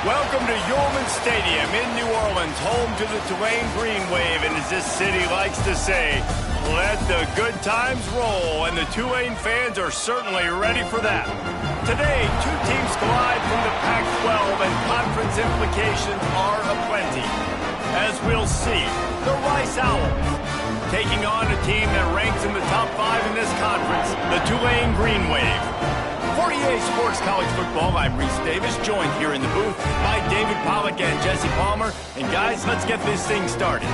Welcome to Yulman Stadium in New Orleans, home to the Tulane Green Wave, and as this city likes to say, let the good times roll, and the Tulane fans are certainly ready for that. Today, two teams collide from the Pac-12, and conference implications are aplenty. As we'll see, the Rice Owls taking on a team that ranks in the top 5 in this conference, the Tulane Green Wave. For EA Sports College Football, I'm Reese Davis, joined here in the booth by David Pollack and Jesse Palmer. And guys, let's get this thing started.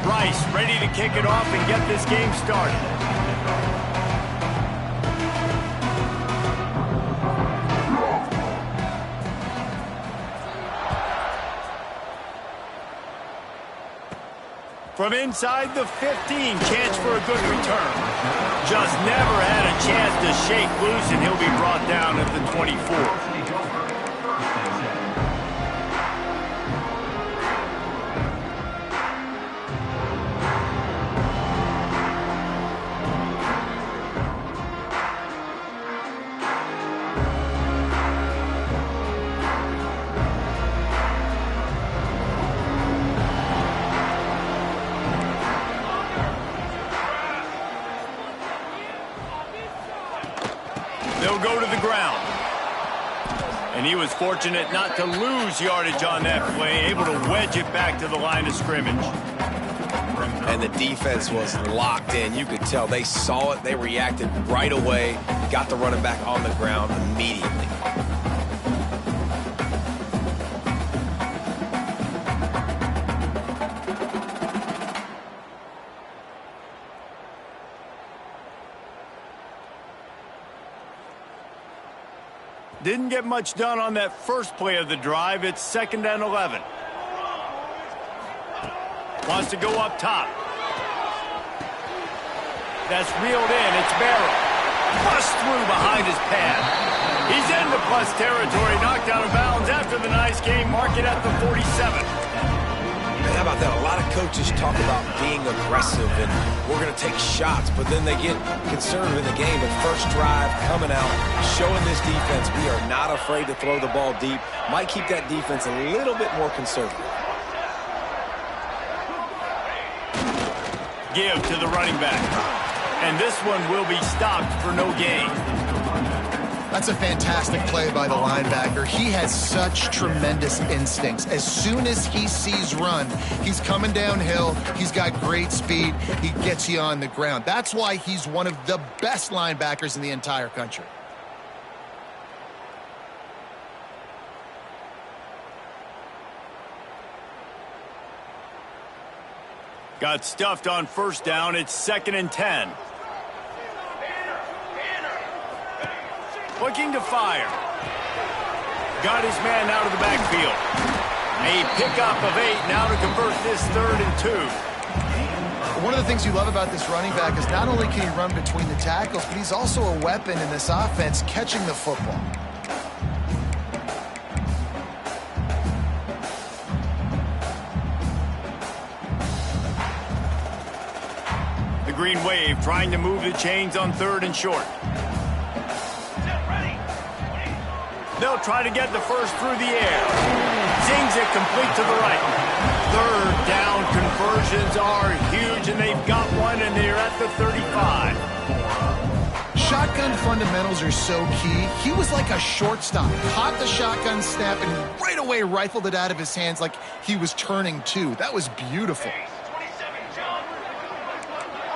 Rice ready to kick it off and get this game started. From inside the 15, chance for a good return. Just never had a chance to shake loose, and he'll be brought down at the 24. They'll go to the ground. And he was fortunate not to lose yardage on that play, able to wedge it back to the line of scrimmage. And the defense was locked in. You could tell they saw it. They reacted right away. Got the running back on the ground immediately. Didn't get much done on that first play of the drive. It's 2nd and 11. Wants to go up top. That's reeled in. It's Barrow. Bust through behind his pad. He's into plus territory. Knocked out of bounds after the nice game. Mark it at the 47. Man, how about that? A lot of coaches talk about being aggressive and we're going to take shots, but then they get conservative in the game. But first drive, coming out, showing this defense we are not afraid to throw the ball deep. Might keep that defense a little bit more conservative. Give to the running back. And this one will be stopped for no gain. That's a fantastic play by the linebacker. He has such tremendous instincts. As soon as he sees run, he's coming downhill. He's got great speed. He gets you on the ground. That's why he's one of the best linebackers in the entire country. Got stuffed on first down. It's 2nd and 10. Looking to fire. Got his man out of the backfield. A pickup of 8 now to convert this 3rd and 2. One of the things you love about this running back is not only can he run between the tackles, but he's also a weapon in this offense catching the football. The Green Wave trying to move the chains on 3rd and short. They'll try to get the first through the air. Zings it complete to the right. 3rd down conversions are huge, and they've got one, and they're at the 35. Shotgun fundamentals are so key. He was like a shortstop. Caught the shotgun snap and right away rifled it out of his hands like he was turning two. That was beautiful.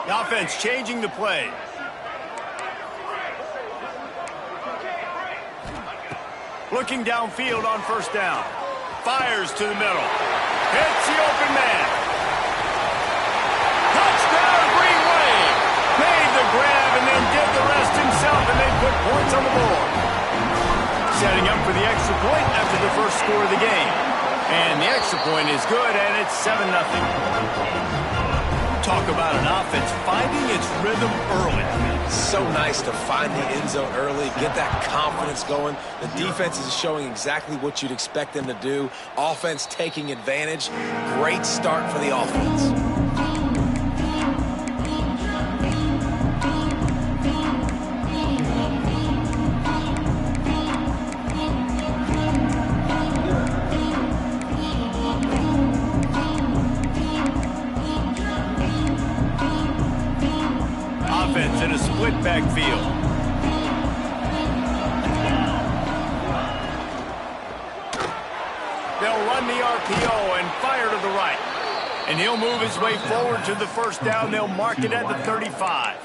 The offense changing the play. Looking downfield on first down. Fires to the middle. Hits the open man. Touchdown, Green Wave. Made the grab and then did the rest himself, and they put points on the board. setting up for the extra point after the first score of the game. And the extra point is good, and it's 7-0. Talk about an offense finding its rhythm early. So nice to find the end zone early, get that confidence going. The defense is showing exactly what you'd expect them to do. Offense taking advantage. Great start for the offense. In a split backfield. They'll run the RPO and fire to the right. And he'll move his way forward to the first down. They'll mark it at the 35.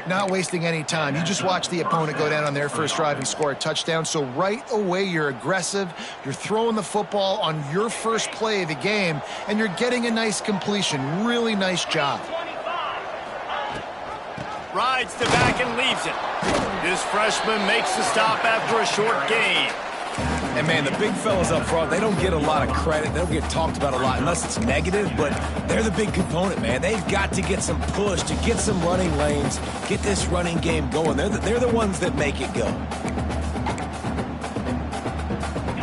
Not wasting any time. You just watch the opponent go down on their first drive and score a touchdown. So right away, you're aggressive. You're throwing the football on your first play of the game, and you're getting a nice completion. Really nice job. Rides the back and leaves it. This freshman makes the stop after a short gain. And, man, the big fellas up front, they don't get a lot of credit. They don't get talked about a lot unless it's negative, but they're the big component, man. They've got to get some push, to get some running lanes, get this running game going. They're the ones that make it go.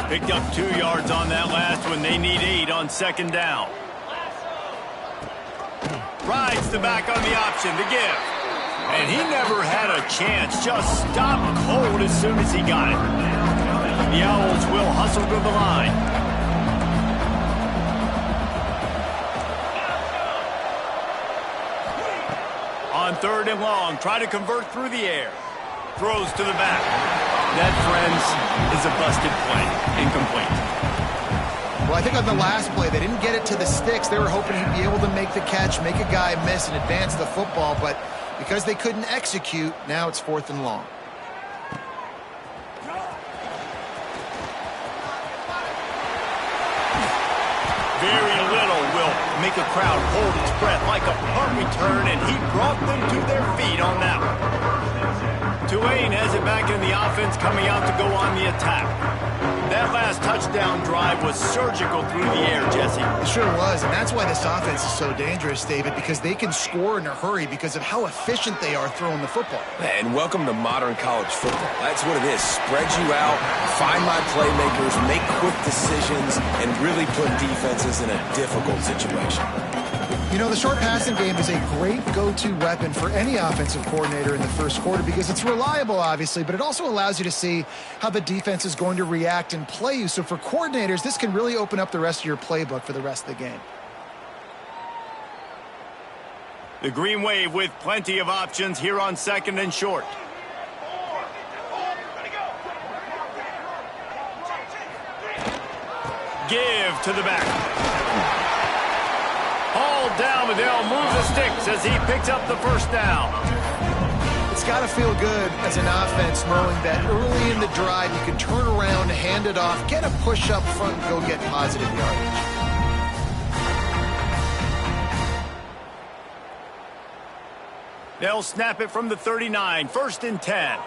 Picked up 2 yards on that last one. They need 8 on second down. Rides the back on the option to give. And he never had a chance. Just stopped cold as soon as he got it. The Owls will hustle to the line. On 3rd and long, try to convert through the air. Throws to the back. That, friends, is a busted play. Incomplete. Well, I think on the last play, they didn't get it to the sticks. They were hoping he'd be able to make the catch, make a guy miss, and advance the football, but because they couldn't execute, now it's 4th and long. Very little will make a crowd hold its breath like a punt return, and he brought them to their feet on that one. Tulane has it back in the offense, coming out to go on the attack. That last touchdown drive was surgical through the air, Jesse. It sure was, and that's why this offense is so dangerous, David, because they can score in a hurry because of how efficient they are throwing the football. And welcome to modern college football. That's what it is. Spread you out, find my playmakers, make quick decisions, and really put defenses in a difficult situation. You know, the short passing game is a great go-to weapon for any offensive coordinator in the first quarter because it's reliable, obviously, but it also allows you to see how the defense is going to react and play you. So for coordinators, this can really open up the rest of your playbook for the rest of the game. The Green Wave with plenty of options here on 2nd and short. Give to the back. Hauled down, but they'll move the sticks as he picks up the first down. It's got to feel good as an offense knowing that early in the drive you can turn around, hand it off, get a push up front, and go get positive yardage. They'll snap it from the 39, 1st and 10.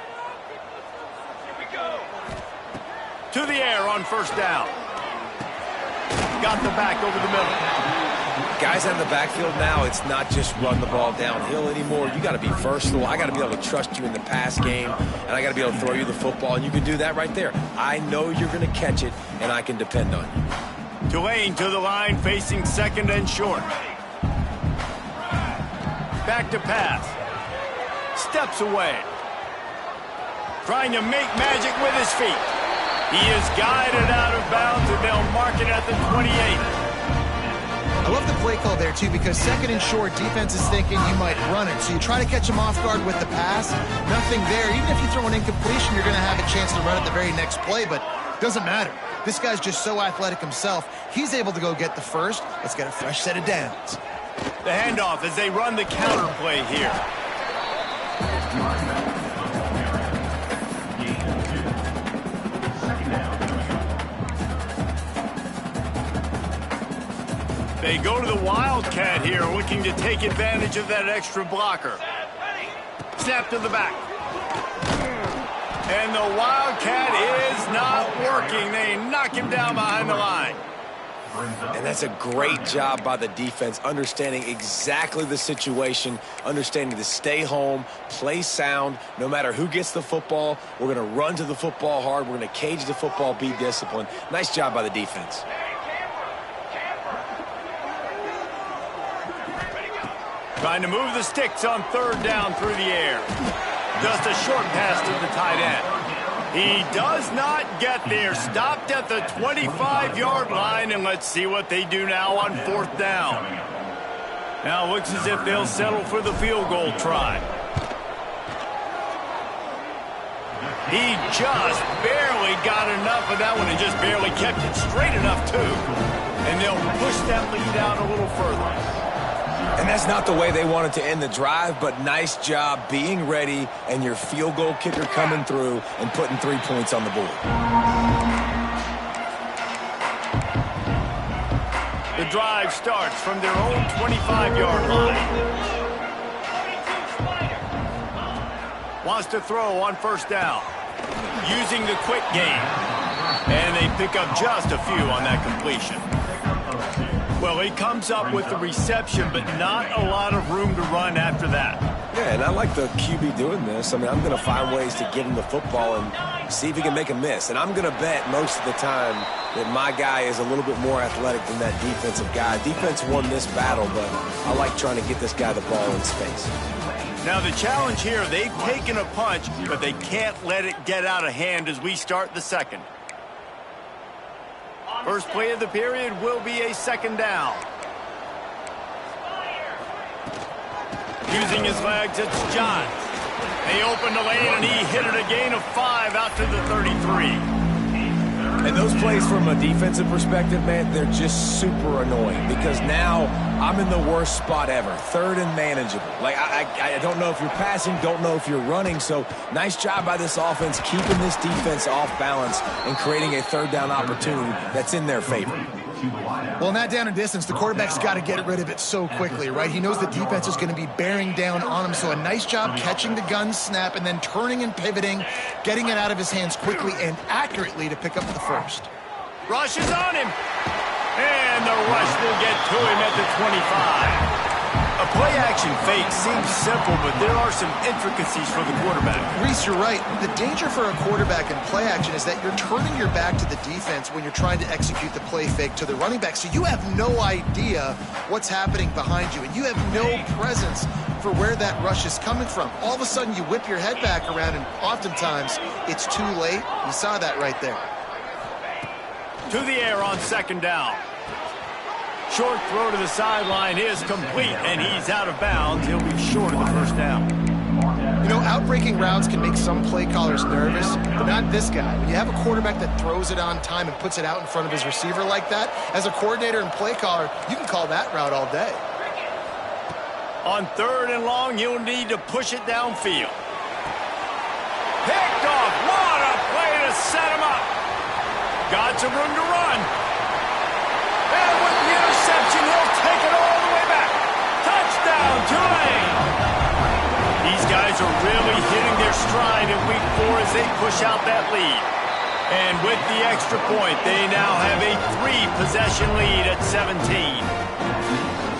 To the air on first down. Got the back over the middle. Guys out in the backfield now, it's not just run the ball downhill anymore. You got to be versatile. I got to be able to trust you in the pass game, and I got to be able to throw you the football, and you can do that right there. I know you're going to catch it, and I can depend on you. Tulane to the line, facing 2nd and short. Back to pass. Steps away. Trying to make magic with his feet. He is guided out of bounds, and they'll mark it at the 28. I love the play call there, too, because 2nd and short, defense is thinking you might run it. So you try to catch him off guard with the pass. Nothing there. Even if you throw an incompletion, you're going to have a chance to run it the very next play, but it doesn't matter. This guy's just so athletic himself. He's able to go get the first. Let's get a fresh set of downs. The handoff as they run the counter play here. They go to the Wildcat here, looking to take advantage of that extra blocker. Snap to the back. And the Wildcat is not working. They knock him down behind the line. And that's a great job by the defense, understanding exactly the situation, understanding to stay home, play sound. No matter who gets the football, we're going to run to the football hard. We're going to cage the football, be disciplined. Nice job by the defense. Trying to move the sticks on third down through the air. Just a short pass to the tight end. He does not get there. Stopped at the 25-yard line, and let's see what they do now on fourth down. Now it looks as if they'll settle for the field goal try. He just barely got enough of that one and just barely kept it straight enough, too. And they'll push that lead out a little further. And that's not the way they wanted to end the drive, but nice job being ready and your field goal kicker coming through and putting 3 points on the board. The drive starts from their own 25-yard line. Wants to throw on first down. Using the quick game. And they pick up just a few on that completion. Well, he comes up with the reception, but not a lot of room to run after that. Yeah, and I like the QB doing this. I mean, I'm going to find ways to get him the football and see if he can make a miss. And I'm going to bet most of the time that my guy is a little bit more athletic than that defensive guy. Defense won this battle, but I like trying to get this guy the ball in space. Now the challenge here, they've taken a punch, but they can't let it get out of hand as we start the second. First play of the period will be a second down. Using his legs, it's John. They open the lane, and he hit it a gain of 5 out to the 33. And those plays from a defensive perspective, man, they're just super annoying because now I'm in the worst spot ever, third and manageable. Like, I don't know if you're passing, don't know if you're running, so nice job by this offense keeping this defense off balance and creating a third down opportunity that's in their favor. Well, in that down and distance, the quarterback's got to get rid of it so quickly, right? He knows the defense is going to be bearing down on him, so a nice job catching the gun snap and then turning and pivoting, getting it out of his hands quickly and accurately to pick up the first. Rush is on him, and the rush will get to him at the 25. A play-action fake seems simple, but there are some intricacies for the quarterback. Reese, you're right. The danger for a quarterback in play-action is that you're turning your back to the defense when you're trying to execute the play fake to the running back, so you have no idea what's happening behind you, and you have no presence for where that rush is coming from. All of a sudden, you whip your head back around, and oftentimes, it's too late. You saw that right there. To the air on second down. Short throw to the sideline is complete, and he's out of bounds. He'll be short of the first down. You know, out-breaking routes can make some play callers nervous, but not this guy. When you have a quarterback that throws it on time and puts it out in front of his receiver like that, as a coordinator and play caller, you can call that route all day. On third and long, you'll need to push it downfield. Picked off. What a play to set him up. Got some room to run. And with the interception, he'll take it all the way back. Touchdown, Tulane. These guys are really hitting their stride in week 4 as they push out that lead. And with the extra point, they now have a 3-possession lead at 17.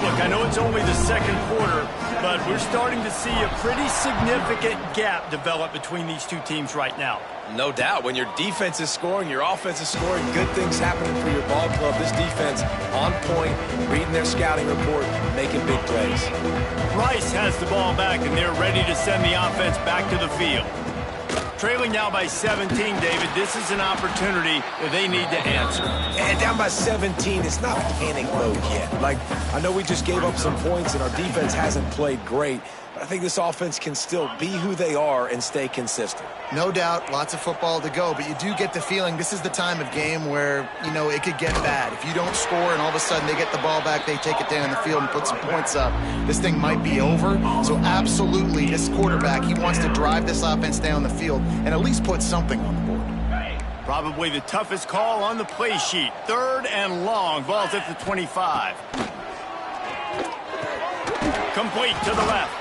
Look, I know it's only the second quarter, but we're starting to see a pretty significant gap develop between these two teams right now. No doubt. When your defense is scoring, your offense is scoring, good things happening for your ball club. This defense on point, reading their scouting report, making big plays. Rice has the ball back, and they're ready to send the offense back to the field. Trailing now by 17, David. This is an opportunity that they need to answer. And down by 17, it's not panic mode yet. Like, I know we just gave up some points, and our defense hasn't played great. But I think this offense can still be who they are and stay consistent. No doubt, lots of football to go, but you do get the feeling this is the time of game where, you know, it could get bad. If you don't score and all of a sudden they get the ball back, they take it down the field and put some points up, this thing might be over. So absolutely, this quarterback, he wants to drive this offense down the field and at least put something on the board. Probably the toughest call on the play sheet. Third and long. Ball's at the 25. Complete to the left.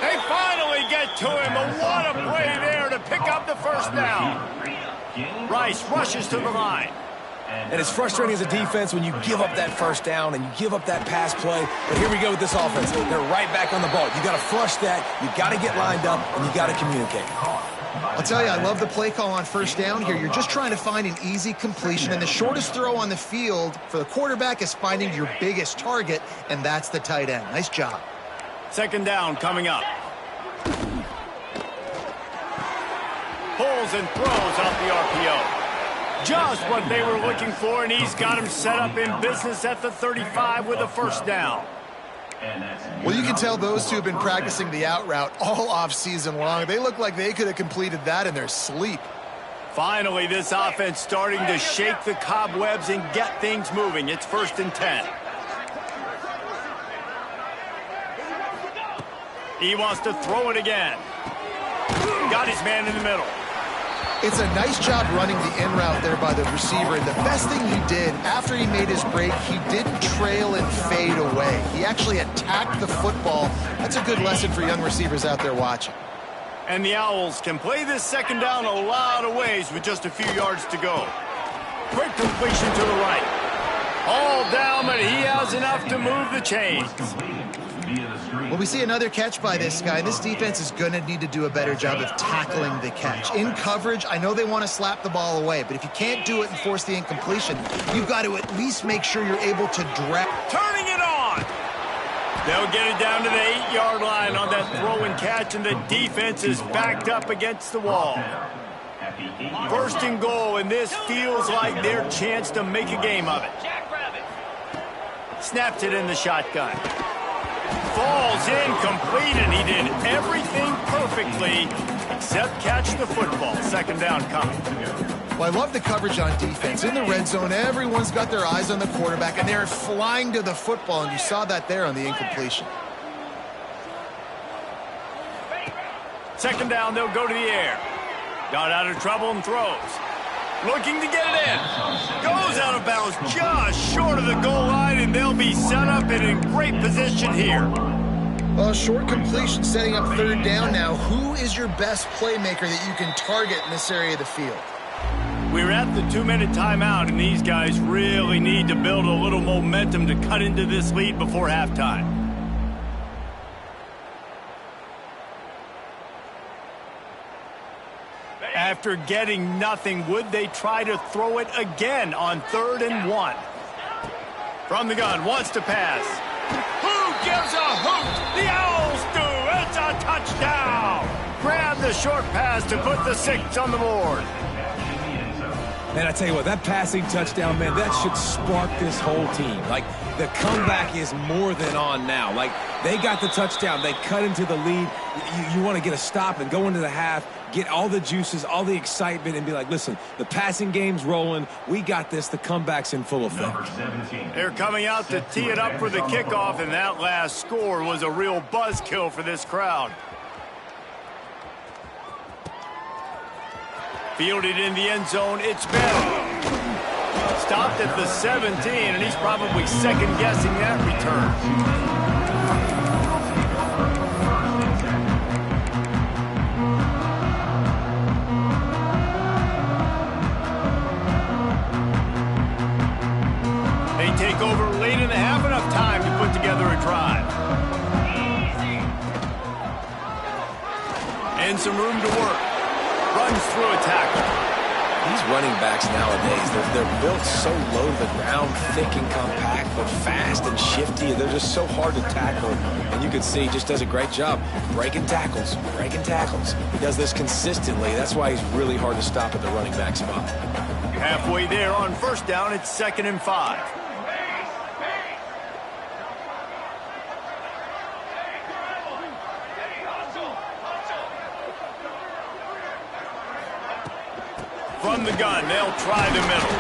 They finally get to him. What a play there to pick up the first down. Rice rushes to the line. And it's frustrating as a defense when you give up that first down and you give up that pass play. But here we go with this offense. They're right back on the ball. You got to flush that. You got to get lined up, and you got to communicate. I'll tell you, I love the play call on first down here. You're just trying to find an easy completion, and the shortest throw on the field for the quarterback is finding your biggest target, and that's the tight end. Nice job. Second down coming up. Pulls and throws off the RPO. Just what they were looking for, and he's got him set up in business at the 35 with a first down. Well, you can tell those two have been practicing the out route all off-season long. They look like they could have completed that in their sleep. Finally, this offense starting to shake the cobwebs and get things moving. It's 1st and 10. He wants to throw it again. Got his man in the middle. It's a nice job running the in route there by the receiver. And the best thing he did after he made his break, he didn't trail and fade away. He actually attacked the football. That's a good lesson for young receivers out there watching. And the Owls can play this second down a lot of ways with just a few yards to go. Quick completion to the right. All down, but he has enough to move the chains. Well, we see another catch by this guy. This defense is going to need to do a better job of tackling the catch. In coverage, I know they want to slap the ball away, but if you can't do it and force the incompletion, you've got to at least make sure you're able to direct. Turning it on! They'll get it down to the 8-yard line on that throw and catch, and the defense is backed up against the wall. 1st and goal, and this feels like their chance to make a game of it. Snaps it in the shotgun. Falls incomplete, and he did everything perfectly except catch the football. Second down coming. Well, I love the coverage on defense. In the red zone, everyone's got their eyes on the quarterback, and they're flying to the football, and you saw that there on the incompletion. Second down, they'll go to the air. Got out of trouble and throws. Looking to get it in. Goes out of bounds just short of the goal line, and they'll be set up and in great position here. Well, short completion setting up third down now. Who is your best playmaker that you can target in this area of the field? We're at the 2-minute timeout, and these guys really need to build a little momentum to cut into this lead before halftime. After getting nothing, would they try to throw it again on 3rd and 1? From the gun, wants to pass. Who gives a hoot? The Owls do. It's a touchdown. Grab the short pass to put the 6 on the board. Man, I tell you what, that passing touchdown, man, that should spark this whole team. Like, the comeback is more than on now. Like, they got the touchdown. They cut into the lead. You want to get a stop and go into the half, get all the juices, all the excitement, and be like, listen, the passing game's rolling. We got this. The comeback's in full effect. They're coming out to tee it up for the kickoff, and that last score was a real buzzkill for this crowd. Fielded in the end zone, it's Bell. Stopped at the 17, and he's probably second-guessing that return. They take over late in the half, enough time to put together a drive. And some room to work. Runs through a tackle. These running backs nowadays, they're built so low to the ground, thick and compact, but fast and shifty. They're just so hard to tackle. And you can see he just does a great job breaking tackles, breaking tackles. He does this consistently. That's why he's really hard to stop at the running back spot. Halfway there on first down, it's 2nd and 5. From the gun, they'll try the middle.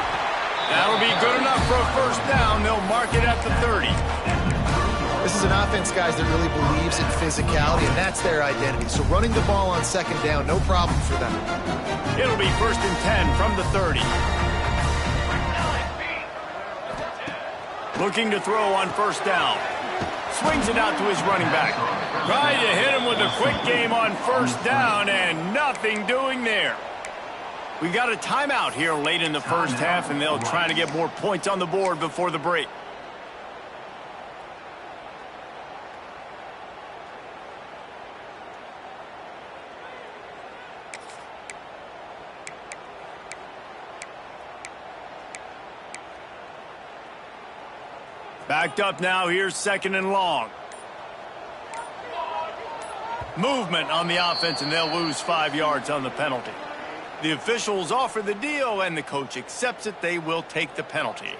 That'll be good enough for a first down. They'll mark it at the 30. This is an offense, guys, that really believes in physicality, and that's their identity. So running the ball on second down, no problem for them. It'll be 1st and 10 from the 30. Looking to throw on first down. Swings it out to his running back. Trying to hit him with a quick game on first down, and nothing doing there. We got a timeout here late in the first half, and they'll try to get more points on the board before the break. Backed up now, here's 2nd and long. Movement on the offense, and they'll lose 5 yards on the penalty. The officials offer the deal, and the coach accepts it. They will take the penalty.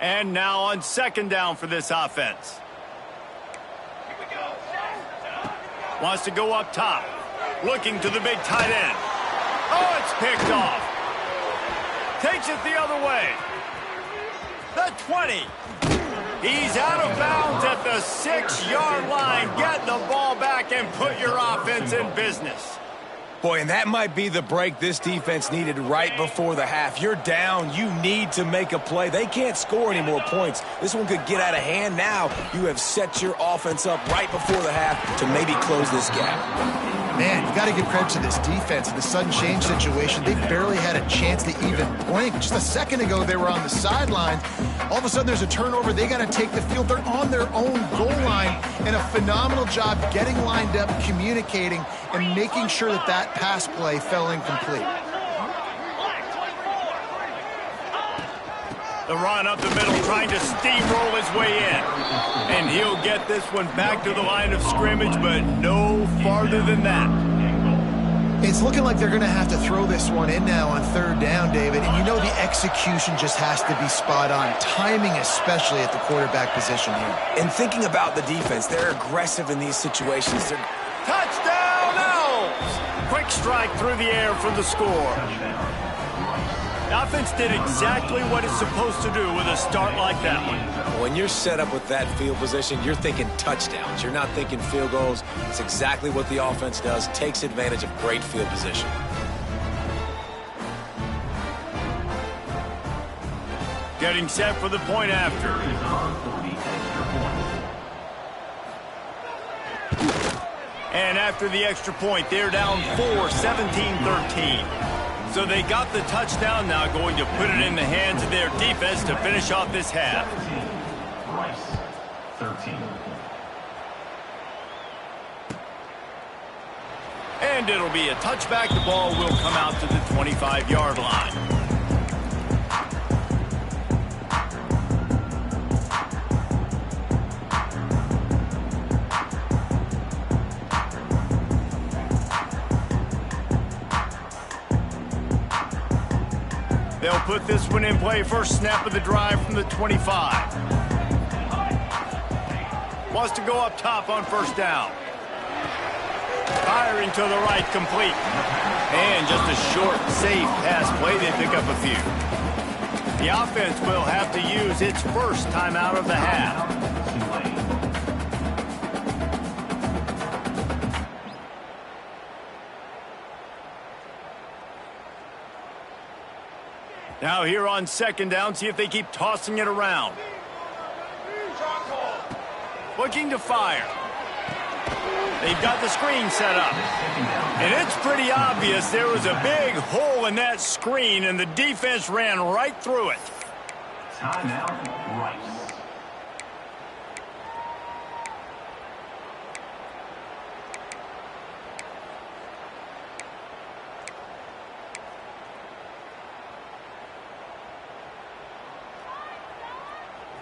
And now on 2nd down for this offense. Wants to go up top. Looking to the big tight end. Oh, it's picked off. Takes it the other way. The 20. He's out of bounds at the 6-yard line. Get the ball back and put your offense in business. Boy, and that might be the break this defense needed right before the half. You're down. You need to make a play. They can't score any more points. This one could get out of hand now. You have set your offense up right before the half to maybe close this gap. Man, you got to give credit to this defense. In the sudden change situation, they barely had a chance to even blink. Just a second ago, they were on the sidelines. All of a sudden, there's a turnover. They got to take the field. They're on their own goal line, and a phenomenal job getting lined up, communicating, and making sure that that pass play fell incomplete. The run up the middle, trying to steamroll his way in. And he'll get this one back to the line of scrimmage, but no farther than that. It's looking like they're going to have to throw this one in now on 3rd down, David. And you know the execution just has to be spot on. Timing, especially at the quarterback position here. And thinking about the defense, they're aggressive in these situations. Touchdown, Elves! Quick strike through the air for the score. The offense did exactly what it's supposed to do with a start like that one. When you're set up with that field position, you're thinking touchdowns. You're not thinking field goals. It's exactly what the offense does. Takes advantage of great field position. Getting set for the point after. And after the extra point, they're down 4, 17-13. So they got the touchdown, now going to put it in the hands of their defense to finish off this half. Rice, 13. And it'll be a touchback. The ball will come out to the 25-yard line. They'll put this one in play. First snap of the drive from the 25. Wants to go up top on 1st down. Firing to the right, complete. And just a short, safe pass play. They pick up a few. The offense will have to use its first timeout of the half. Now here on 2nd down, see if they keep tossing it around. Looking to fire. They've got the screen set up. And it's pretty obvious there was a big hole in that screen, and the defense ran right through it. Timeout, Rice.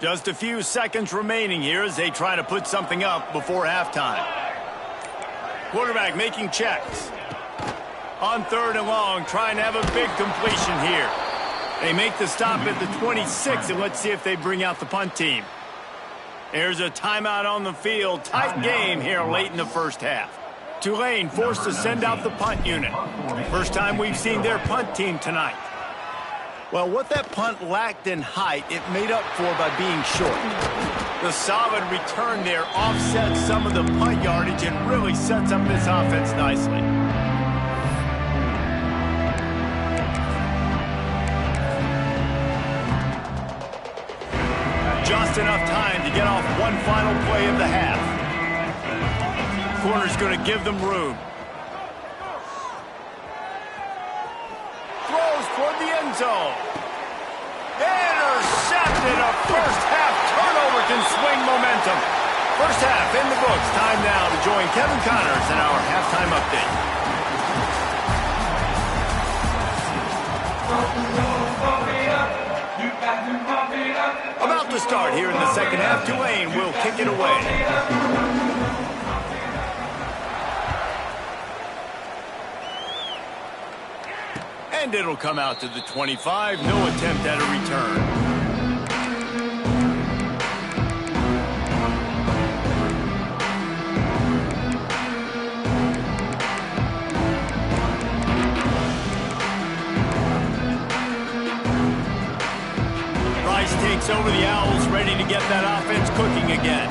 Just a few seconds remaining here as they try to put something up before halftime. Quarterback making checks. On 3rd and long, trying to have a big completion here. They make the stop at the 26, and let's see if they bring out the punt team. There's a timeout on the field. Tight game here late in the first half. Tulane forced to send out the punt unit. First time we've seen their punt team tonight. Well, what that punt lacked in height, it made up for by being short. The solid return there offsets some of the punt yardage and really sets up this offense nicely. just enough time to get off one final play of the half. Corner's going to give them room. Throws toward the end zone. Intercepted. A first half turnover can swing momentum. First half in the books. Time now to join Kevin Connors in our halftime update. About to start here in the second half. Tulane will kick it away. And it'll come out to the 25. No attempt at a return. Takes over the Owls, ready to get that offense cooking again.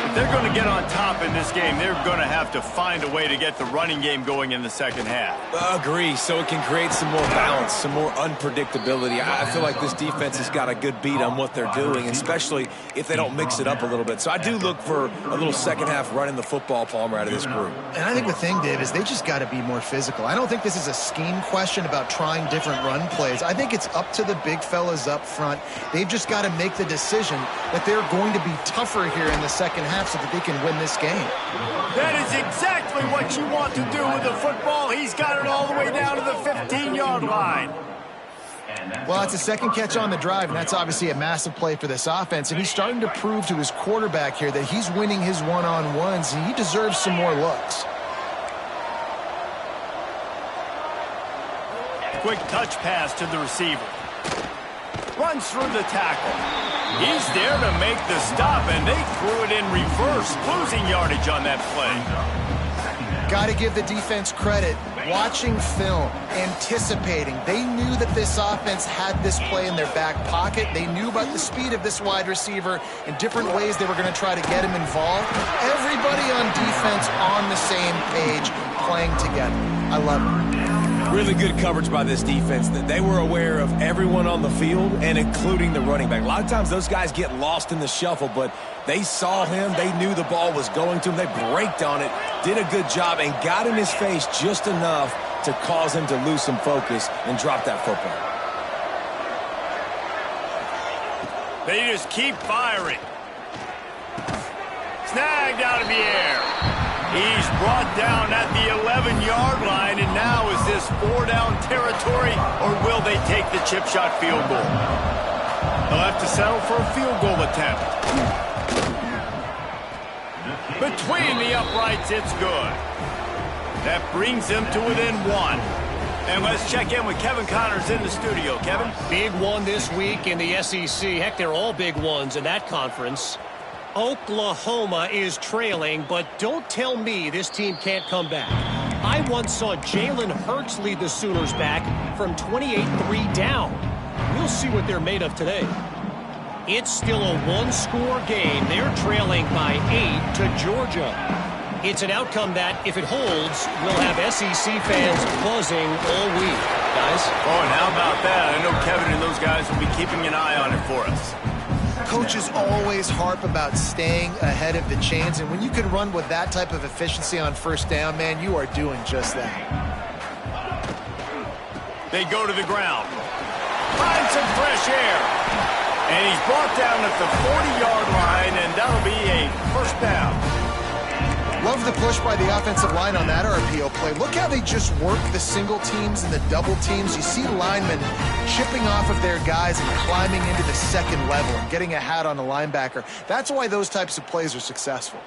If they're going to get on top in this game, they're going to have to find a way to get the running game going in the second half. Agree, so it can create some more balance, some more unpredictability. I feel like this defense has got a good beat on what they're doing, especially if they don't mix it up a little bit. So I do look for a little second half running the football, Palmer, out of this group. And I think the thing, Dave, is they just got to be more physical. I don't think this is a scheme question about trying different run plays. I think it's up to the big fellas up front. They've just got to make the decision that they're going to be tougher here in the second half so that they can win this game. That is exactly what you want to do with the football. He's got it all the way down to the 15-yard line. Well, it's a second catch on the drive, and that's obviously a massive play for this offense. And he's starting to prove to his quarterback here that he's winning his one-on-ones, and he deserves some more looks. Quick touch pass to the receiver. Runs through the tackle. He's there to make the stop, and they threw it in reverse, losing yardage on that play. Got to give the defense credit. Watching film, anticipating. They knew that this offense had this play in their back pocket. They knew about the speed of this wide receiver and different ways they were going to try to get him involved. Everybody on defense on the same page, playing together. I love it. Really good coverage by this defense. They were aware of everyone on the field and including the running back. A lot of times those guys get lost in the shuffle, but they saw him. They knew the ball was going to him. They braked on it, did a good job, and got in his face just enough to cause him to lose some focus and drop that football. They just keep firing. Snagged out of the air. He's brought down at the 11-yard line, and now is this 4-down territory, or will they take the chip shot field goal? They'll have to settle for a field goal attempt. Between the uprights, it's good. That brings them to within one. And let's check in with Kevin Connors in the studio. Kevin? Big one this week in the SEC. Heck, they're all big ones in that conference. Oklahoma is trailing, but don't tell me this team can't come back. I once saw Jalen Hurts lead the Sooners back from 28-3 down. We'll see what they're made of today. It's still a one-score game. They're trailing by 8 to Georgia. It's an outcome that, if it holds, will have SEC fans buzzing all week. Guys? Oh, and how about that? I know Kevin and those guys will be keeping an eye on it for us. Coaches always harp about staying ahead of the chains, and when you can run with that type of efficiency on first down, man, you are doing just that. They go to the ground. Find some fresh air. And he's brought down at the 40-yard line, and that'll be a first down. Love the push by the offensive line on that RPO play. Look how they just work the single teams and the double teams. You see linemen chipping off of their guys and climbing into the second level and getting a hat on a linebacker. That's why those types of plays are successful.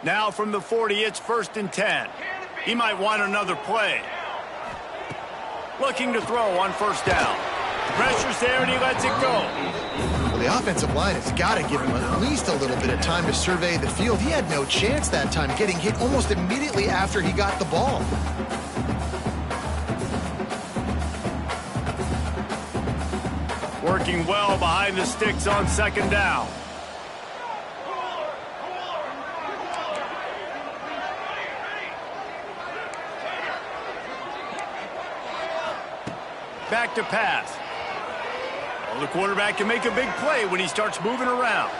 Now from the 40, it's 1st and 10. He might want another play. Looking to throw on first down. Pressure's there, and he lets it go. Well, the offensive line has got to give him at least a little bit of time to survey the field. He had no chance that time, getting hit almost immediately after he got the ball. Working well behind the sticks on second down. Back to pass. Well, the quarterback can make a big play when he starts moving around.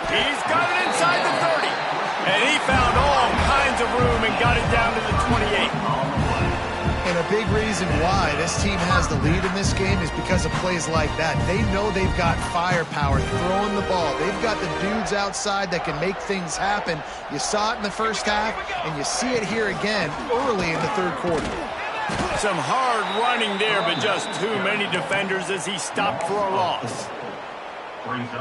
He's got it inside the 30. And he found all kinds of room and got it down to the 28. And a big reason why this team has the lead in this game is because of plays like that. They know they've got firepower throwing the ball. They've got the dudes outside that can make things happen. You saw it in the first half, and you see it here again early in the third quarter. Some hard running there, but just too many defenders as he stopped for a loss.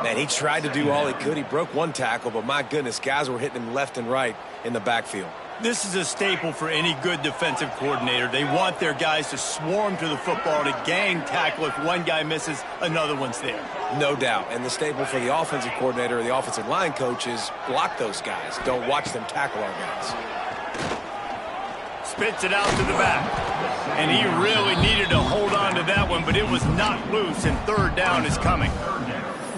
Man, he tried to do all he could. He broke one tackle, but my goodness, guys were hitting him left and right in the backfield. This is a staple for any good defensive coordinator. They want their guys to swarm to the football, to gang tackle. If one guy misses, another one's there. No doubt. And the staple for the offensive coordinator or the offensive line coach is block those guys. Don't watch them tackle our guys. Spits it out to the back. And he really needed to hold on to that one, but it was not loose, and third down is coming.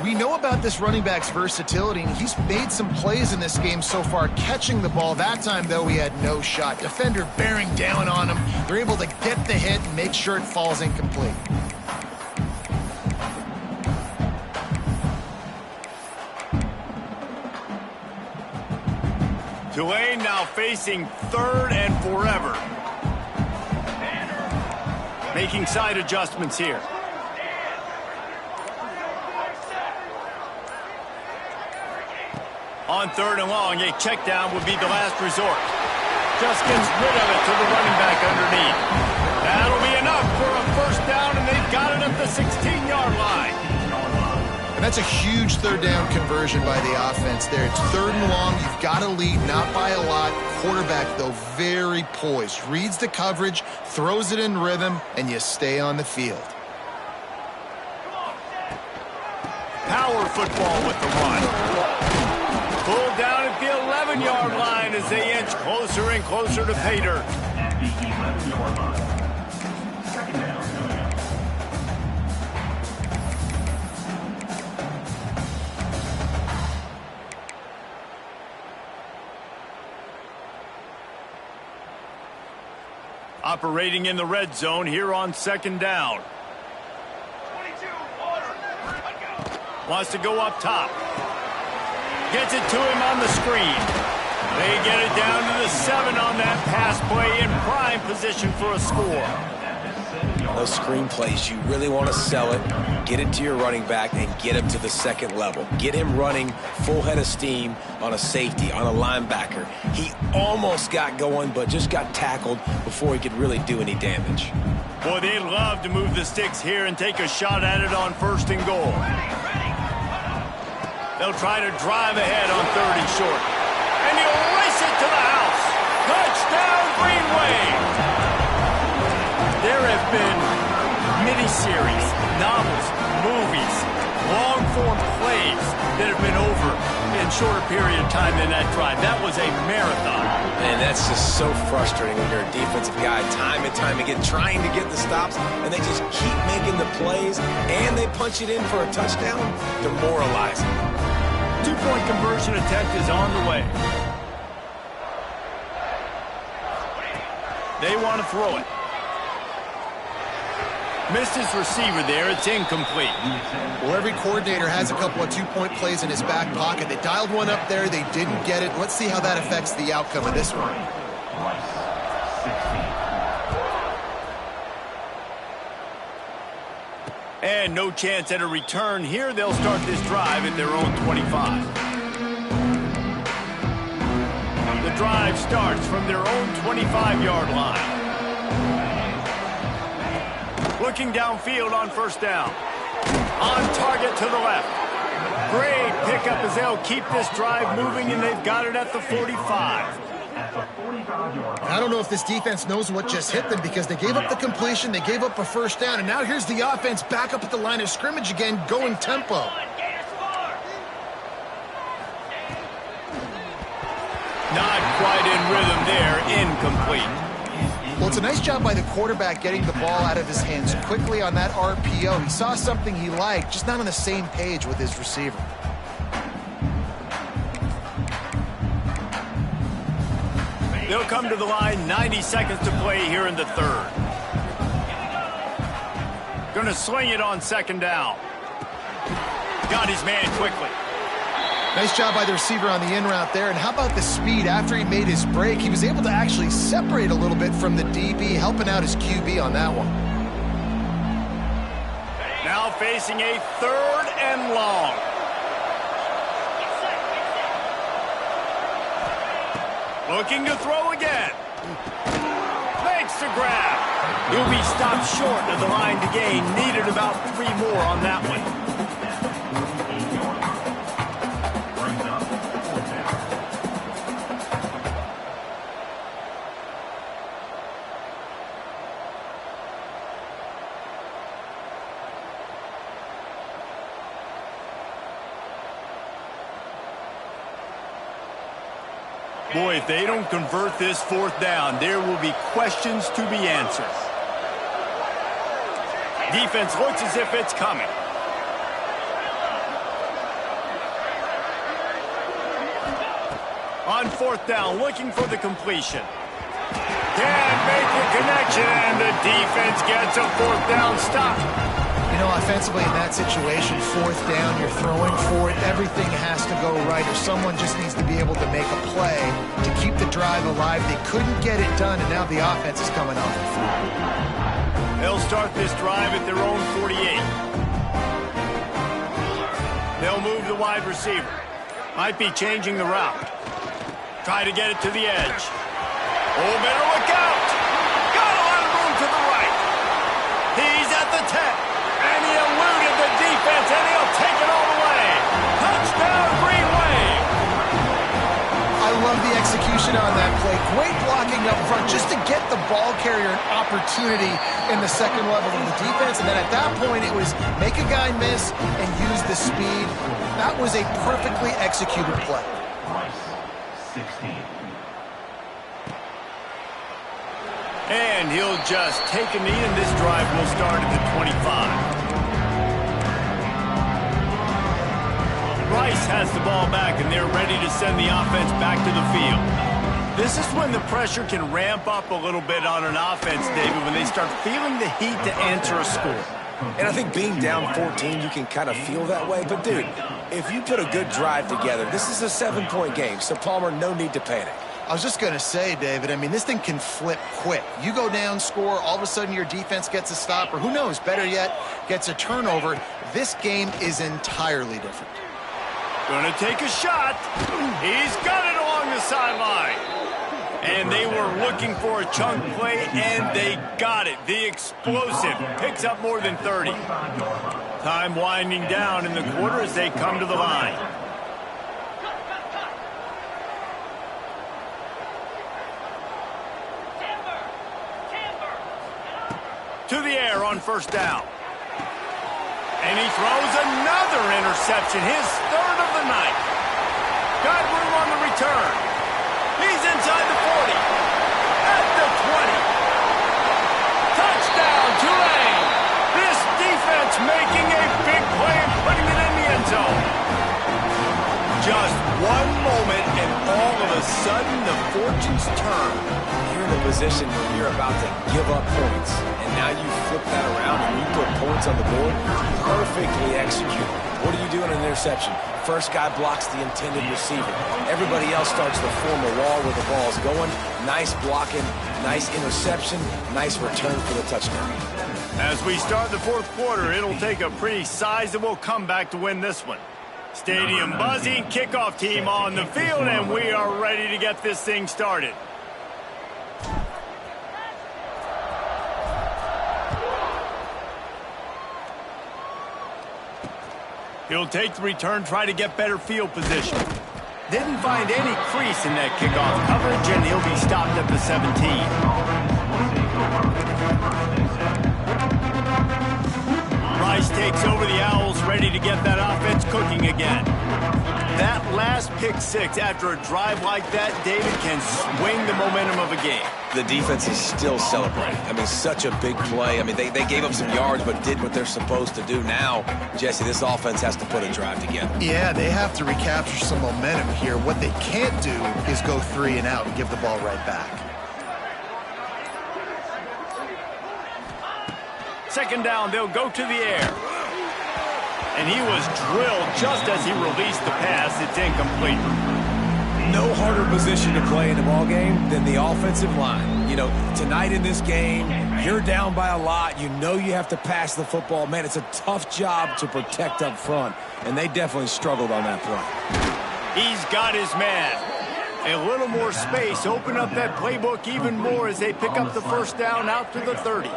We know about this running back's versatility, and he's made some plays in this game so far, catching the ball. That time, though, he had no shot. Defender bearing down on him. They're able to get the hit and make sure it falls incomplete. Tulane now facing third and forever. Making side adjustments here. On third and long, a check down would be the last resort. Just gets rid of it to the running back underneath. That'll be enough for a first down, and they've got it at the 16-yard line. And that's a huge third down conversion by the offense there. It's third and long. You've got to lead, not by a lot. Quarterback, though, very poised. Reads the coverage, throws it in rhythm, and you stay on the field. Power football with the run. Pulled down at the 11-yard line as they inch closer and closer to pay dirt. At the 11-yard line. Second down coming up. Operating in the red zone here on second down. Wants to go up top. Gets it to him on the screen. They get it down to the 7 on that pass play in prime position for a score. Those screen plays, you really want to sell it, get it to your running back, and get him to the second level. Get him running full head of steam on a safety, on a linebacker. He almost got going, but just got tackled before he could really do any damage. Boy, they'd love to move the sticks here and take a shot at it on first and goal. They'll try to drive ahead on third and short. And he'll race it to the house. Touchdown, Green Wave! There have been miniseries, novels, movies, long-form plays that have been over in shorter period of time than that drive. That was a marathon. And that's just so frustrating when you're a defensive guy, time and time again, trying to get the stops, and they just keep making the plays, and they punch it in for a touchdown. Demoralizing. Two-point conversion attempt is on the way. They want to throw it. Missed his receiver there. It's incomplete. Well, every coordinator has a couple of two-point plays in his back pocket. They dialed one up there. They didn't get it. Let's see how that affects the outcome of this one. Rice, 16. And no chance at a return here. They'll start this drive at their own 25. The drive starts from their own 25-yard line. Looking downfield on first down. On target to the left. Great pickup as they'll keep this drive moving, and they've got it at the 45. I don't know if this defense knows what just hit them because they gave up the completion, they gave up a first down, and now here's the offense back up at the line of scrimmage again, going tempo. Not quite in rhythm there, incomplete. Well, it's a nice job by the quarterback getting the ball out of his hands quickly on that RPO. He saw something he liked, just not on the same page with his receiver. They'll come to the line, 90 seconds to play here in the third. Going to sling it on second down. Got his man quickly. Nice job by the receiver on the in route there. And how about the speed? After he made his break, he was able to actually separate a little bit from the DB, helping out his QB on that one. Now facing a 3rd and long. Looking to throw again. Makes the grab. He'll be stopped short of the line to gain. Needed about 3 more on that one. Boy, if they don't convert this 4th down, there will be questions to be answered. Defense looks as if it's coming. On 4th down, looking for the completion. Can't make the connection, and the defense gets a 4th down stop. You know, offensively in that situation, 4th down, you're throwing for it. Everything has to go right, or someone just needs to be able to make a play to keep the drive alive. They couldn't get it done, and now the offense is coming off the field. They'll start this drive at their own 48. They'll move the wide receiver. Might be changing the route. Try to get it to the edge. Oh, better look out. Got a lot of room to the right. He's at the 10. And he eluded the defense, and he'll take it all the way. Touchdown, Green Wave. I love the execution on that play. Great blocking up front just to get the ball carrier an opportunity in the 2nd level of the defense. And then at that point, it was make a guy miss and use the speed. That was a perfectly executed play. Rice, 16. And he'll just take a knee, and this drive will start at the 25. Rice has the ball back, and they're ready to send the offense back to the field. This is when the pressure can ramp up a little bit on an offense, David, when they start feeling the heat to answer a score. And I think being down 14, you can kind of feel that way. But, dude, if you put a good drive together, this is a 7-point game. So, Palmer, no need to panic. I was just going to say, David, I mean, this thing can flip quick. You go down, score, all of a sudden your defense gets a stop, or who knows, better yet, gets a turnover. This game is entirely different. Gonna take a shot. He's got it along the sideline. And they were looking for a chunk play, and they got it. The explosive picks up more than 30. Time winding down in the quarter as they come to the line. To the air on 1st down. And he throws another interception, his 3rd of the night. Got room on the return. He's inside the 40. At the 20. Touchdown, Tulane. This defense making a big play and putting it in the end zone. Just one moment, and all of a sudden, the fortunes turn. You're in a position where you're about to give up points, and now you flip that around and you put points on the board. Perfectly executed. What do you do in an interception? First guy blocks the intended receiver. Everybody else starts to form a wall where the ball's going. Nice blocking, nice interception, nice return for the touchdown. As we start the 4th quarter, it'll take a pretty sizable comeback to win this one. Stadium buzzing, kickoff team on the field, and we are ready to get this thing started. He'll take the return, try to get better field position. Didn't find any crease in that kickoff coverage, and he'll be stopped at the 17. Rice takes over the Owls, ready to get that offense cooking again. That last pick 6 after a drive like that, David, can swing the momentum of a game. The defense is still celebrating. I mean, such a big play. I mean, they gave up some yards but did what they're supposed to do. Now, Jesse, this offense has to put a drive together. Yeah, they have to recapture some momentum here. What they can't do is go 3 and out and give the ball right back. Second down, they'll go to the air. And he was drilled just as he released the pass. It's incomplete. No harder position to play in the ball game than the offensive line. You know, tonight in this game, you're down by a lot. You know you have to pass the football. Man, it's a tough job to protect up front, and they definitely struggled on that play. He's got his man. A little more space. Open up that playbook even more as they pick up the first down out to the 30.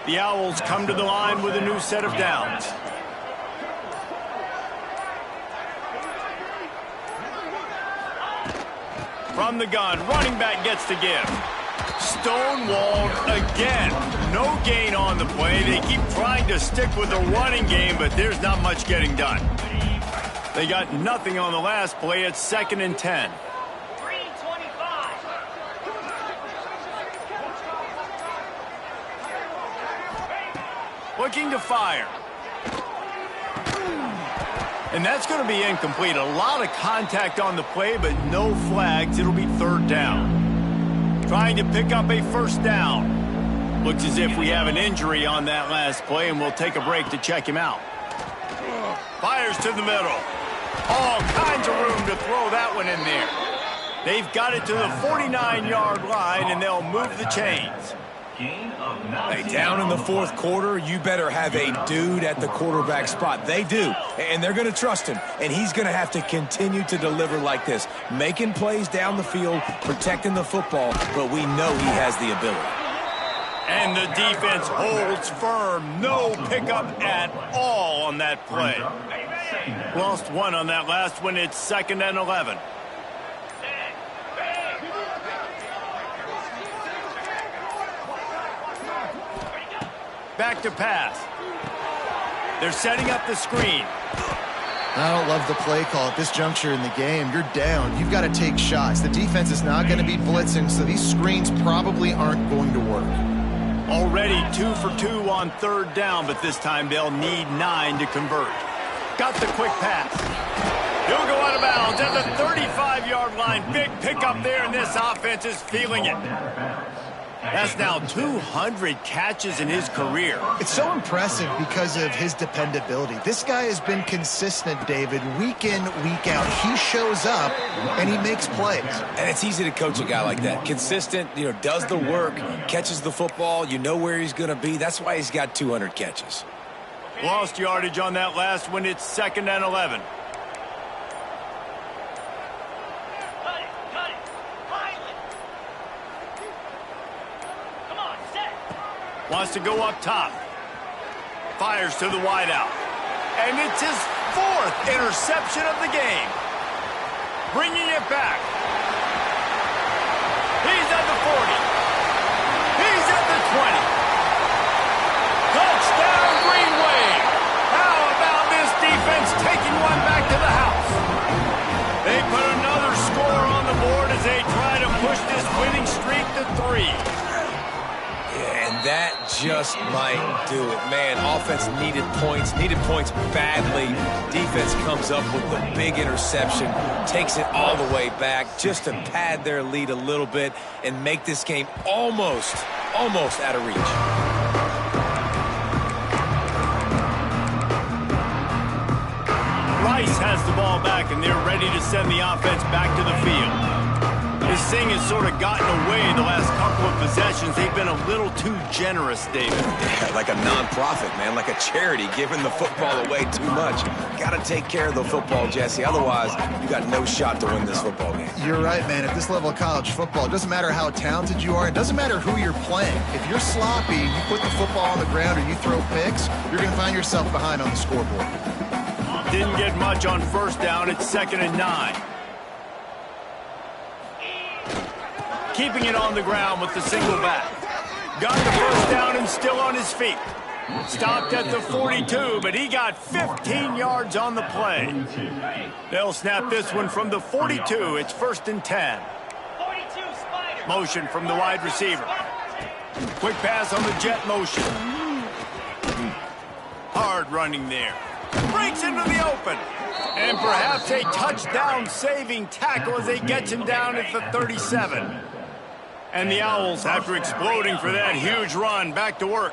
The Owls come to the line with a new set of downs. From the gun, running back gets to give. Stonewalled again. No gain on the play. They keep trying to stick with the running game, but there's not much getting done. They got nothing on the last play. It's 2nd and 10. Looking to fire. And that's going to be incomplete. A lot of contact on the play, but no flags. It'll be 3rd down. Trying to pick up a first down. Looks as if we have an injury on that last play, and we'll take a break to check him out. Fires to the middle. All kinds of room to throw that one in there. They've got it to the 49-yard line, and they'll move the chains. Hey, down in the 4th quarter, you better have a dude at the quarterback spot. They do, and they're going to trust him, and he's going to have to continue to deliver like this, making plays down the field, protecting the football, but we know he has the ability. And the defense holds firm. No pickup at all on that play. Lost one on that last one. It's 2nd and 11. Back to pass. They're setting up the screen. I don't love the play call at this juncture in the game. You're down. You've got to take shots. The defense is not going to be blitzing, so these screens probably aren't going to work. Already 2 for 2 on 3rd down, but this time they'll need 9 to convert. Got the quick pass. He'll go out of bounds at the 35-yard line. Big pickup there, and this offense is feeling it. That's now 200 catches in his career. It's so impressive because of his dependability. This guy has been consistent, David, week in, week out. He shows up, and he makes plays. And it's easy to coach a guy like that. Consistent, you know, does the work, catches the football, you know where he's going to be. That's why he's got 200 catches. Lost yardage on that last one. It's 2nd and 11. Wants to go up top. Fires to the wideout. And it's his 4th interception of the game. Bringing it back. He's at the 40. He's at the 20. Touchdown, Green Wave. How about this defense taking one back to the house? They put another score on the board as they try to push this winning streak to 3. And that just might do it. Man, offense needed points badly. Defense comes up with the big interception, takes it all the way back just to pad their lead a little bit and make this game almost out of reach. Rice has the ball back, and they're ready to send the offense back to the field. This thing has sort of gotten away the last couple of possessions. They've been a little too generous, David. Yeah, like a non-profit, man, like a charity, giving the football away too much. Got to take care of the football, Jesse. Otherwise, you got no shot to win this football game. You're right, man. At this level of college football, it doesn't matter how talented you are. It doesn't matter who you're playing. If you're sloppy, you put the football on the ground or you throw picks, you're going to find yourself behind on the scoreboard. Didn't get much on 1st down. It's 2nd and 9. Keeping it on the ground with the single back. Got the first down and still on his feet. Stopped at the 42, but he got 15 yards on the play. They'll snap this one from the 42. It's 1st and 10. Motion from the wide receiver. Quick pass on the jet motion. Hard running there. Breaks into the open. And perhaps a touchdown-saving tackle as they get him down at the 37. And the Owls, after exploding for that huge run, back to work.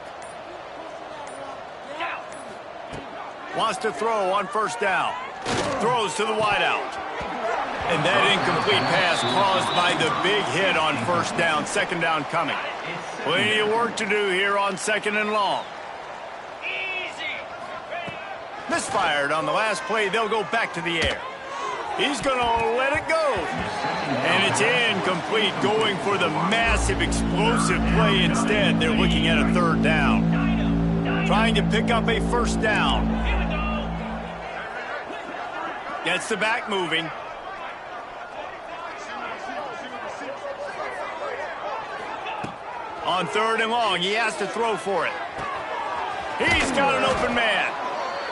Wants to throw on first down. Throws to the wideout. And that incomplete pass caused by the big hit on first down. Second down coming. Plenty of work to do here on second and long. Misfired on the last play. They'll go back to the air. He's going to let it go. And it's incomplete, going for the massive explosive play instead. They're looking at a third down. Trying to pick up a first down. Gets the back moving. On third and long, he has to throw for it. He's got an open man.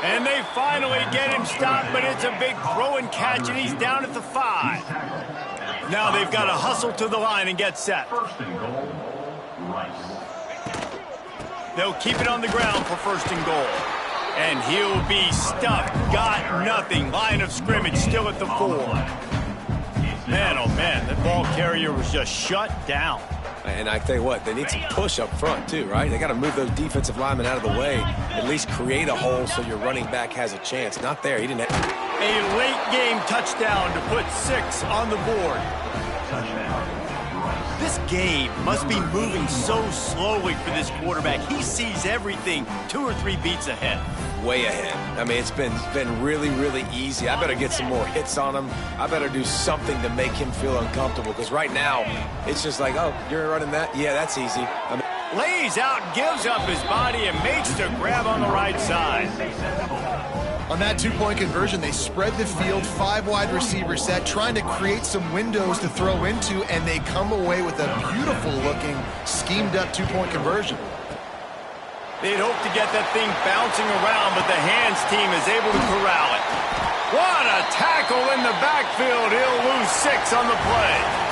And they finally get him stopped, but it's a big throw and catch, and he's down at the 5. Now they've got to hustle to the line and get set. First and goal, Rice. They'll keep it on the ground for first and goal. And he'll be stuffed. Got nothing. Line of scrimmage still at the 4. Man, oh man, that ball carrier was just shut down. And I tell you what, they need some push up front too, right? They got to move those defensive linemen out of the way, at least create a hole so your running back has a chance. Not there. He didn't have... A late game touchdown to put 6 on the board. This game must be moving so slowly for this quarterback. He sees everything 2 or 3 beats ahead. Way ahead. I mean, it's been really, really easy. I better get some more hits on him. I better do something to make him feel uncomfortable, because right now, it's just like, oh, you're running that? Yeah, that's easy. Lays out, gives up his body, and makes the grab on the right side. On that two-point conversion, they spread the field, 5 wide receiver set, trying to create some windows to throw into, and they come away with a beautiful-looking, schemed-up two-point conversion. They'd hope to get that thing bouncing around, but the hands team is able to corral it. What a tackle in the backfield. He'll lose 6 on the play.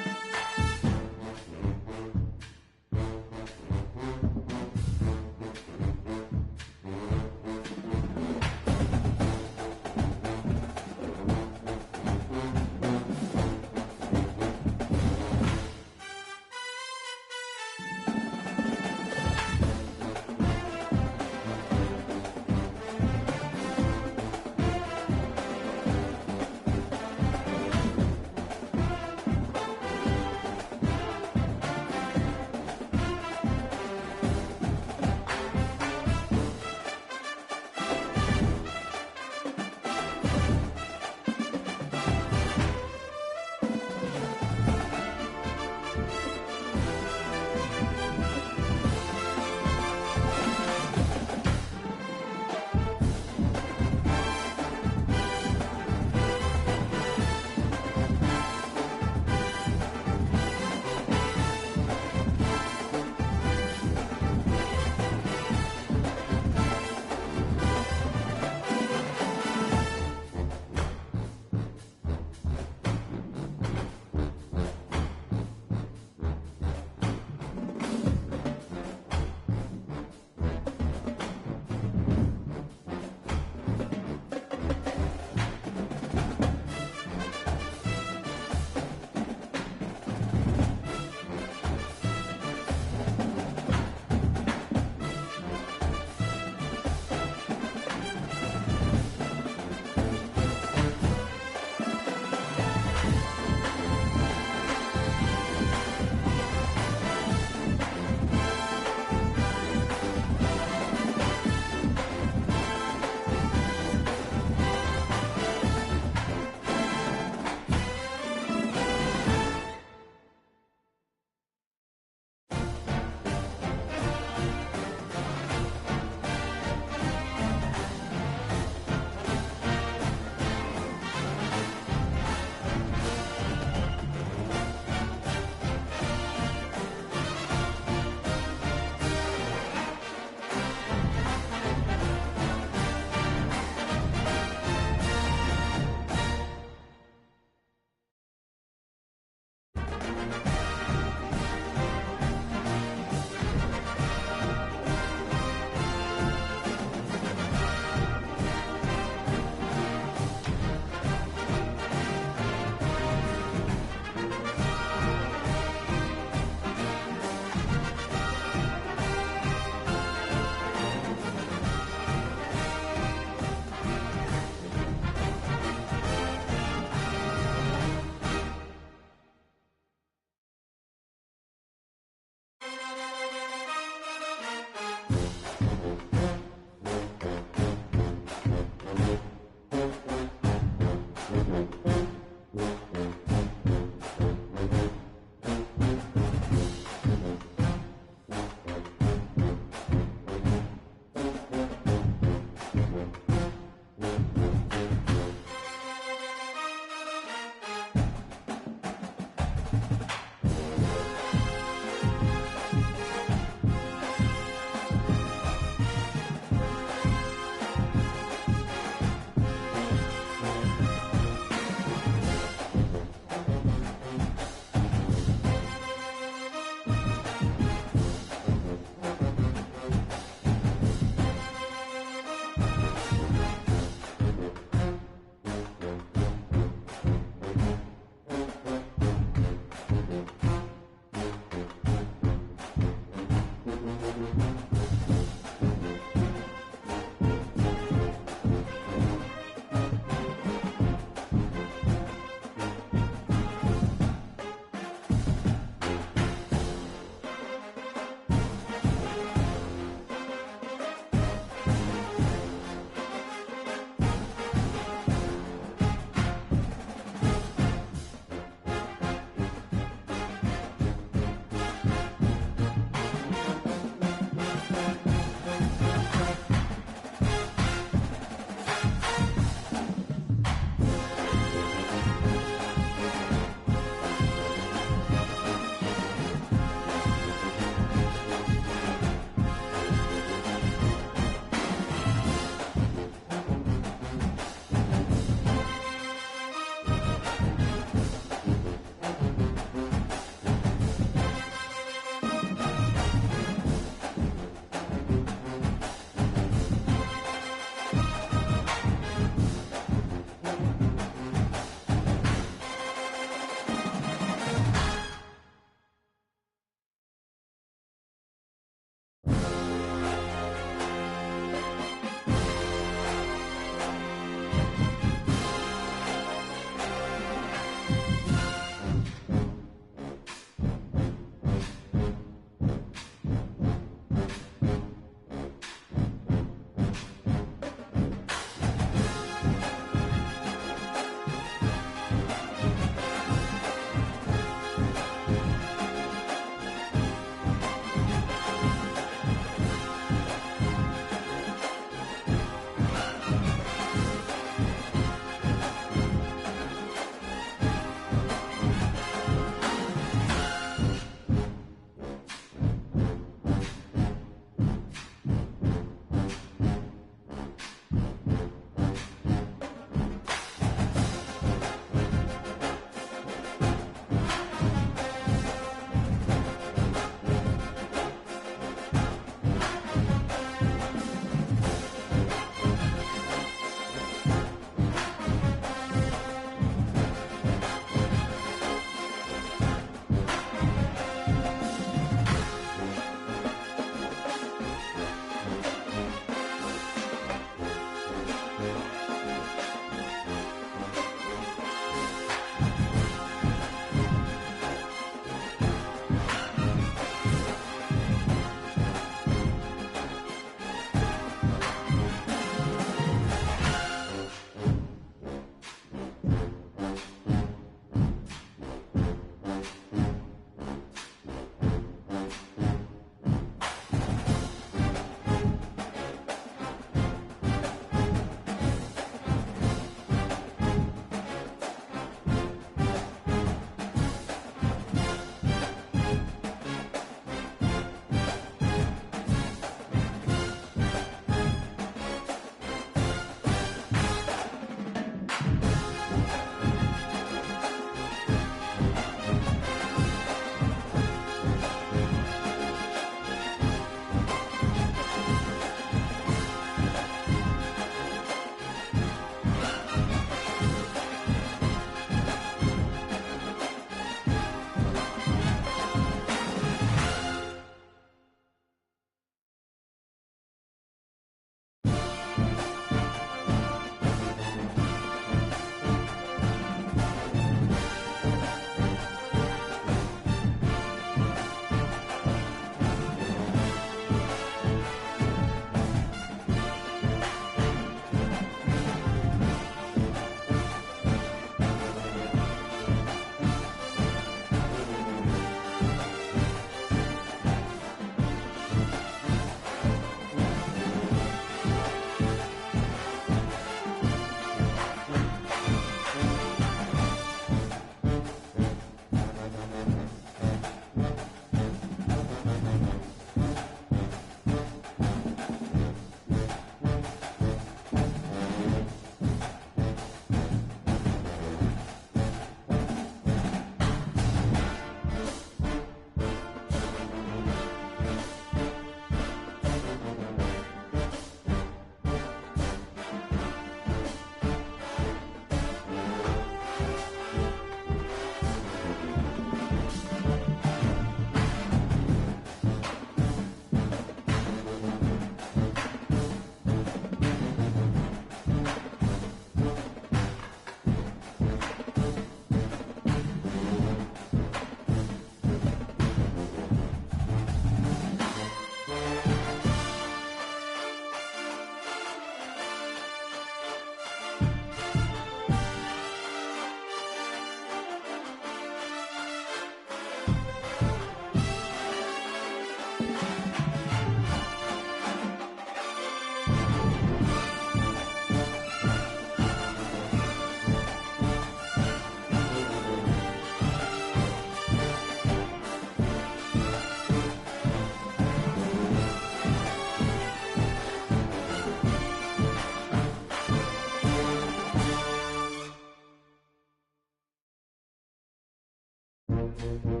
it.